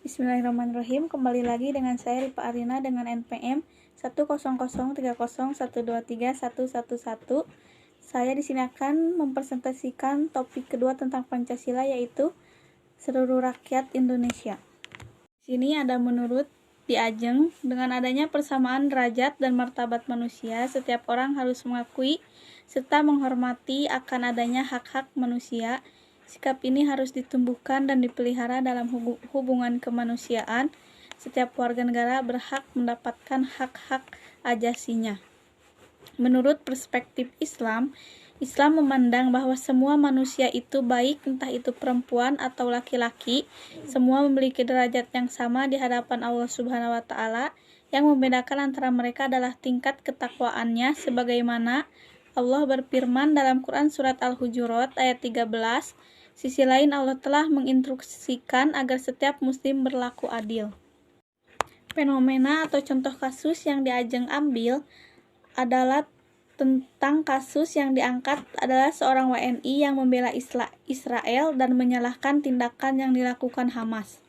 Bismillahirrahmanirrahim. Kembali lagi dengan saya Ripa Arina dengan NPM 1003031231111. Saya di sini akan mempresentasikan topik kedua tentang Pancasila, yaitu seluruh rakyat Indonesia. Di sini ada menurut Diajeng, dengan adanya persamaan derajat dan martabat manusia, setiap orang harus mengakui serta menghormati akan adanya hak-hak manusia. Sikap ini harus ditumbuhkan dan dipelihara dalam hubungan kemanusiaan. Setiap warga negara berhak mendapatkan hak-hak ajasinya. Menurut perspektif Islam, Islam memandang bahwa semua manusia itu baik, entah itu perempuan atau laki-laki, semua memiliki derajat yang sama di hadapan Allah Subhanahu wa Ta'ala. Yang membedakan antara mereka adalah tingkat ketakwaannya, sebagaimana Allah berfirman dalam Quran Surat Al-Hujurat ayat 13, sisi lain Allah telah menginstruksikan agar setiap muslim berlaku adil. Fenomena atau contoh kasus yang Diajeng ambil adalah tentang kasus yang diangkat adalah seorang WNI yang membela Israel dan menyalahkan tindakan yang dilakukan Hamas.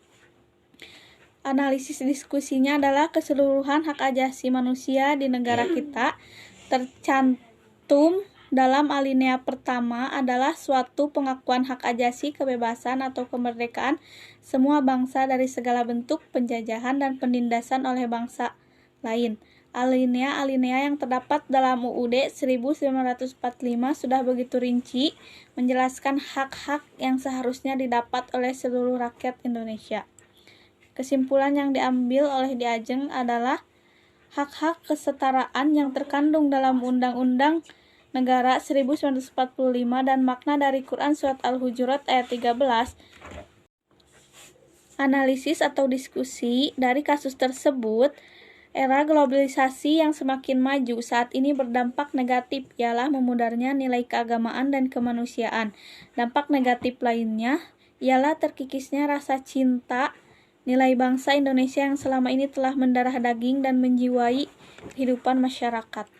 Analisis diskusinya adalah keseluruhan hak ajasi manusia di negara kita tercantum dalam alinea pertama adalah suatu pengakuan hak ajasi, kebebasan atau kemerdekaan semua bangsa dari segala bentuk penjajahan dan penindasan oleh bangsa lain. Alinea yang terdapat dalam UUD 1945 sudah begitu rinci menjelaskan hak-hak yang seharusnya didapat oleh seluruh rakyat Indonesia. Kesimpulan yang diambil oleh Diajeng adalah hak-hak kesetaraan yang terkandung dalam Undang-Undang Negara 1945 dan makna dari Quran Surat Al-Hujurat ayat 13. Analisis atau diskusi dari kasus tersebut, era globalisasi yang semakin maju saat ini berdampak negatif, ialah memudarnya nilai keagamaan dan kemanusiaan. Dampak negatif lainnya ialah terkikisnya rasa cinta nilai bangsa Indonesia yang selama ini telah mendarah daging dan menjiwai kehidupan masyarakat.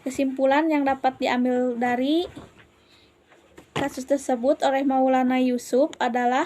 Kesimpulan yang dapat diambil dari kasus tersebut oleh Maulana Yusuf adalah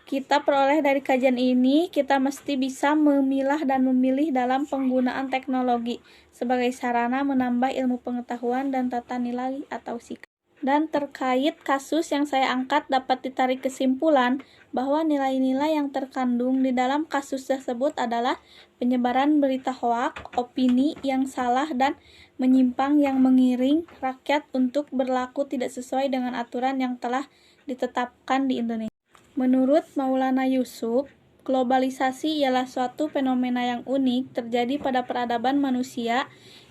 kita peroleh dari kajian ini, kita mesti bisa memilah dan memilih dalam penggunaan teknologi sebagai sarana menambah ilmu pengetahuan dan tata nilai atau sikap. Dan terkait kasus yang saya angkat dapat ditarik kesimpulan bahwa nilai-nilai yang terkandung di dalam kasus tersebut adalah penyebaran berita hoaks, opini yang salah dan menyimpang yang mengiring rakyat untuk berlaku tidak sesuai dengan aturan yang telah ditetapkan di Indonesia. Menurut Maulana Yusuf, globalisasi ialah suatu fenomena yang unik terjadi pada peradaban manusia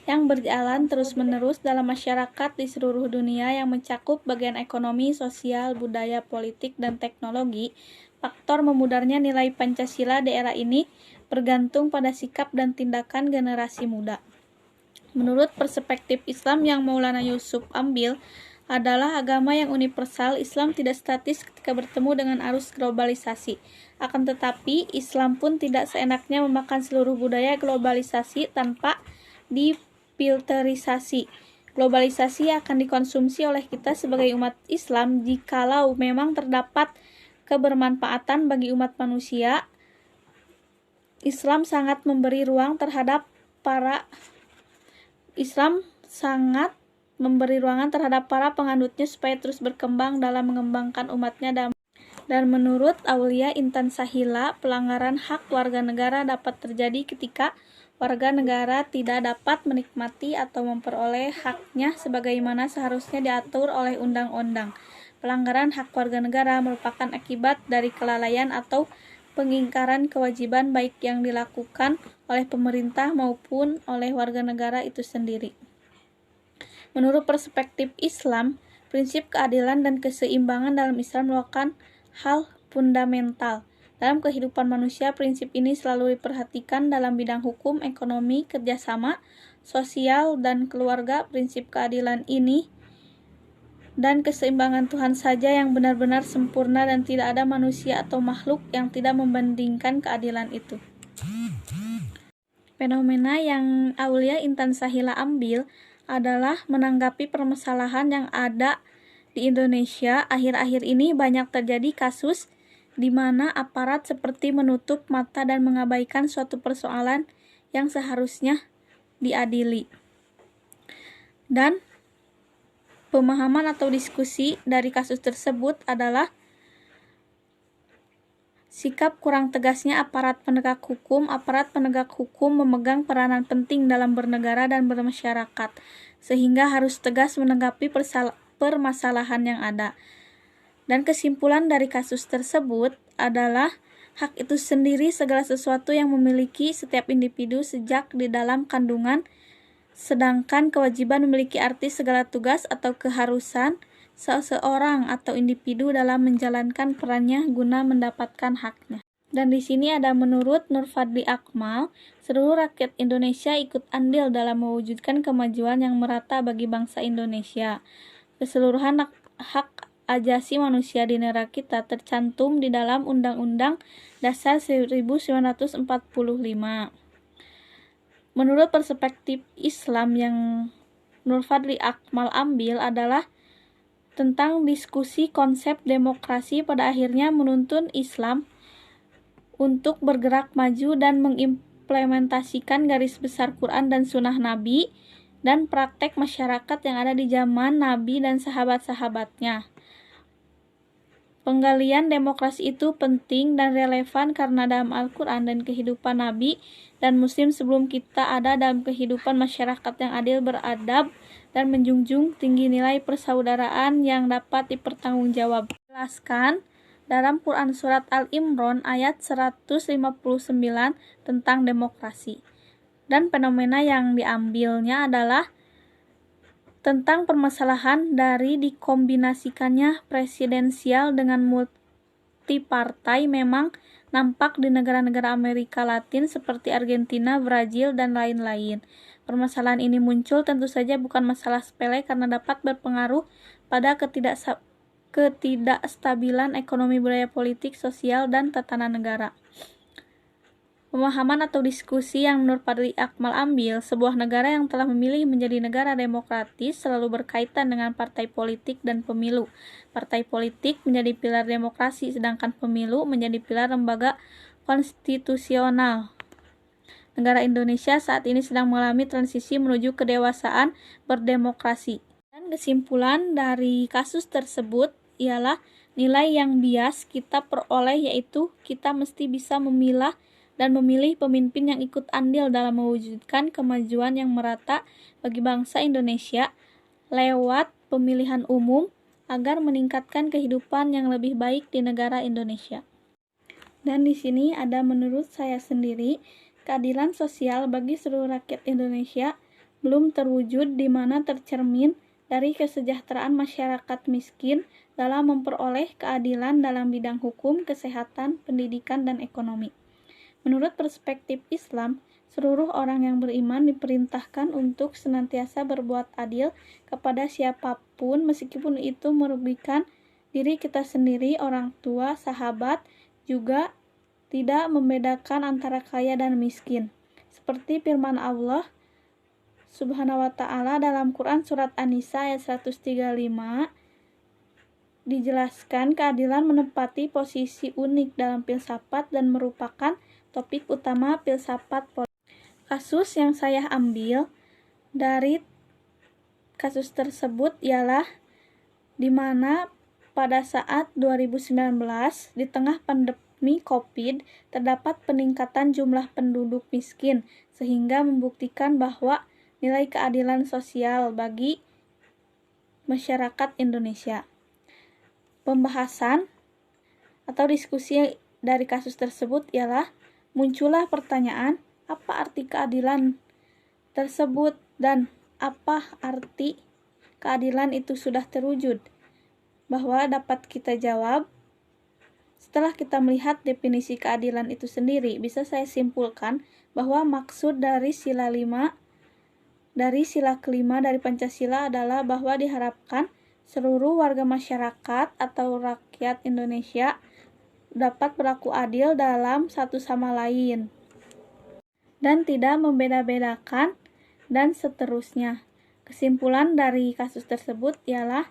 yang berjalan terus-menerus dalam masyarakat di seluruh dunia yang mencakup bagian ekonomi, sosial, budaya, politik, dan teknologi. Faktor memudarnya nilai Pancasila di era ini bergantung pada sikap dan tindakan generasi muda. Menurut perspektif Islam yang Maulana Yusuf ambil adalah agama yang universal. Islam tidak statis ketika bertemu dengan arus globalisasi. Akan tetapi, Islam pun tidak seenaknya memakan seluruh budaya globalisasi tanpa difilterisasi. Globalisasi akan dikonsumsi oleh kita sebagai umat Islam jikalau memang terdapat kebermanfaatan bagi umat manusia. Islam sangat memberi ruang terhadap para penganutnya supaya terus berkembang dalam mengembangkan umatnya. Dan menurut Aulia Intan Sahila, pelanggaran hak warga negara dapat terjadi ketika warga negara tidak dapat menikmati atau memperoleh haknya sebagaimana seharusnya diatur oleh undang-undang. Pelanggaran hak warga negara merupakan akibat dari kelalaian atau pengingkaran kewajiban baik yang dilakukan oleh pemerintah maupun oleh warga negara itu sendiri. Menurut perspektif Islam, prinsip keadilan dan keseimbangan dalam Islam merupakan hal fundamental. Dalam kehidupan manusia, prinsip ini selalu diperhatikan dalam bidang hukum, ekonomi, kerjasama, sosial, dan keluarga. Prinsip keadilan ini dan keseimbangan Tuhan saja yang benar-benar sempurna dan tidak ada manusia atau makhluk yang tidak membandingkan keadilan itu. Fenomena yang Aulia Intan Sahila ambil adalah menanggapi permasalahan yang ada di Indonesia. Akhir-akhir ini banyak terjadi kasus di mana aparat seperti menutup mata dan mengabaikan suatu persoalan yang seharusnya diadili. Dan pemahaman atau diskusi dari kasus tersebut adalah sikap kurang tegasnya aparat penegak hukum. Aparat penegak hukum memegang peranan penting dalam bernegara dan bermasyarakat, sehingga harus tegas menanggapi permasalahan yang ada. Dan kesimpulan dari kasus tersebut adalah hak itu sendiri segala sesuatu yang memiliki setiap individu sejak di dalam kandungan, sedangkan kewajiban memiliki arti segala tugas atau keharusan seseorang atau individu dalam menjalankan perannya guna mendapatkan haknya. Dan di sini ada menurut Nur Fadli Akmal, seluruh rakyat Indonesia ikut andil dalam mewujudkan kemajuan yang merata bagi bangsa Indonesia. Keseluruhan hak ajasi manusia di negara kita tercantum di dalam Undang-Undang Dasar 1945. Menurut perspektif Islam yang Nur Fadli Akmal ambil adalah tentang diskusi konsep demokrasi, pada akhirnya menuntun Islam untuk bergerak maju dan mengimplementasikan garis besar Quran dan Sunnah Nabi dan praktek masyarakat yang ada di zaman Nabi dan sahabat-sahabatnya. Penggalian demokrasi itu penting dan relevan karena dalam Al-Quran dan kehidupan Nabi dan Muslim sebelum kita ada dalam kehidupan masyarakat yang adil, beradab, dan menjunjung tinggi nilai persaudaraan yang dapat dipertanggungjawabkan. Jelaskan dalam Quran Surat Al-Imran ayat 159 tentang demokrasi. Dan fenomena yang diambilnya adalah tentang permasalahan dari dikombinasikannya presidensial dengan multipartai memang nampak di negara-negara Amerika Latin seperti Argentina, Brazil, dan lain-lain. Permasalahan ini muncul tentu saja bukan masalah sepele karena dapat berpengaruh pada ketidakstabilan ekonomi, budaya, politik, sosial, dan tatanan negara. Pemahaman atau diskusi yang Nur Fadli Akmal ambil, sebuah negara yang telah memilih menjadi negara demokratis selalu berkaitan dengan partai politik dan pemilu. Partai politik menjadi pilar demokrasi, sedangkan pemilu menjadi pilar lembaga konstitusional. Negara Indonesia saat ini sedang mengalami transisi menuju kedewasaan berdemokrasi. Dan kesimpulan dari kasus tersebut ialah nilai yang bias kita peroleh, yaitu kita mesti bisa memilah dan memilih pemimpin yang ikut andil dalam mewujudkan kemajuan yang merata bagi bangsa Indonesia lewat pemilihan umum agar meningkatkan kehidupan yang lebih baik di negara Indonesia. Dan di sini ada menurut saya sendiri, keadilan sosial bagi seluruh rakyat Indonesia belum terwujud, di mana tercermin dari kesejahteraan masyarakat miskin dalam memperoleh keadilan dalam bidang hukum, kesehatan, pendidikan, dan ekonomi. Menurut perspektif Islam, seluruh orang yang beriman diperintahkan untuk senantiasa berbuat adil kepada siapapun, meskipun itu merugikan diri kita sendiri, orang tua, sahabat, juga tidak membedakan antara kaya dan miskin. Seperti firman Allah Subhanahu wa ta'ala dalam Quran Surat An-Nisa ayat 135, dijelaskan keadilan menempati posisi unik dalam filsafat dan merupakan topik utama filsafat politik. Kasus yang saya ambil dari kasus tersebut ialah di mana pada saat 2019 di tengah pandemi COVID terdapat peningkatan jumlah penduduk miskin sehingga membuktikan bahwa nilai keadilan sosial bagi masyarakat Indonesia. Pembahasan atau diskusi dari kasus tersebut ialah muncullah pertanyaan, apa arti keadilan tersebut dan apa arti keadilan itu sudah terwujud? Bahwa dapat kita jawab setelah kita melihat definisi keadilan itu sendiri, bisa saya simpulkan bahwa maksud dari sila kelima dari Pancasila adalah bahwa diharapkan seluruh warga masyarakat atau rakyat Indonesia dapat berlaku adil dalam satu sama lain dan tidak membeda-bedakan dan seterusnya. Kesimpulan dari kasus tersebut ialah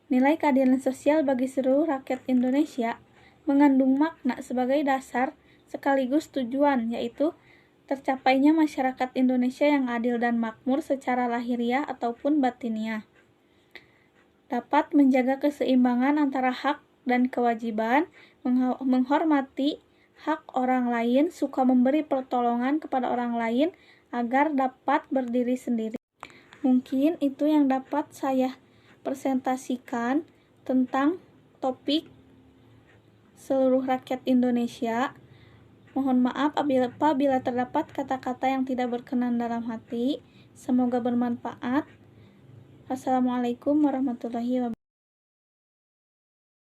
nilai keadilan sosial bagi seluruh rakyat Indonesia mengandung makna sebagai dasar sekaligus tujuan, yaitu tercapainya masyarakat Indonesia yang adil dan makmur secara lahiriah ataupun batiniah. Dapat menjaga keseimbangan antara hak dan kewajiban, menghormati hak orang lain, suka memberi pertolongan kepada orang lain agar dapat berdiri sendiri. Mungkin itu yang dapat saya presentasikan tentang topik seluruh rakyat Indonesia. Mohon maaf apabila terdapat kata-kata yang tidak berkenan dalam hati. Semoga bermanfaat. Assalamualaikum warahmatullahi wabarakatuh.